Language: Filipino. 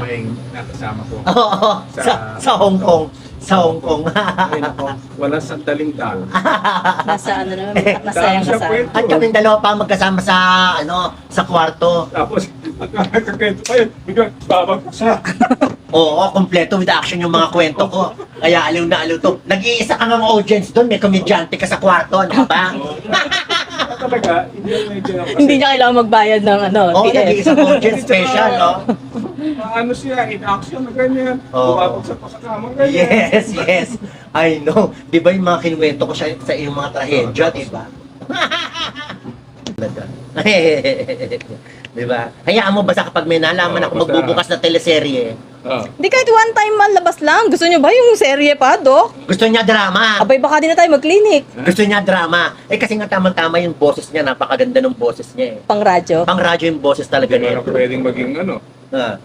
yung nakasama ko. Oo, sa Hong Kong. Sa Hong Kong. Ay, nako, wala sandaling talo. Nasa ano naman, masayang Dahil sa kasama. kwento. At kaming dalawa pa magkasama sa sa kwarto. Tapos, nagkakento pa yun, biglang babagsa. Oo, kompleto with action yung mga kwento ko. Kaya aliw na aliw to. Nag-iisa ka ng audience doon, may komedyante ka sa kwarto, ano ka ba? Talaga, hindi na medyo na kasi. Hindi niya kailangan magbayad ng ano, Oo, TF. nag-iisang audience special, no? Ano siya, in action na ganyan. Oo. Bumabagsak pa sa kama, ganyan. Yes, yes. I know. Di ba yung mga kinuwento ko sa iyong mga trahedya, di ba? Di ba? Hayaan mo basta kapag may nalaman Oo, ako basta- magbubukas na teleserye, Hindi kahit one time man labas lang. Gusto niyo ba yung serye pa, Dok? gusto niya drama. Abay, baka di na tayo mag-clinic. Gusto niya drama. Eh kasi nga tamang-tama yung boses niya, napakaganda ng boses niya eh. Pang radyo. Pang radyo yung boses talaga Hindi niya. na pwedeng maging ano. Ah.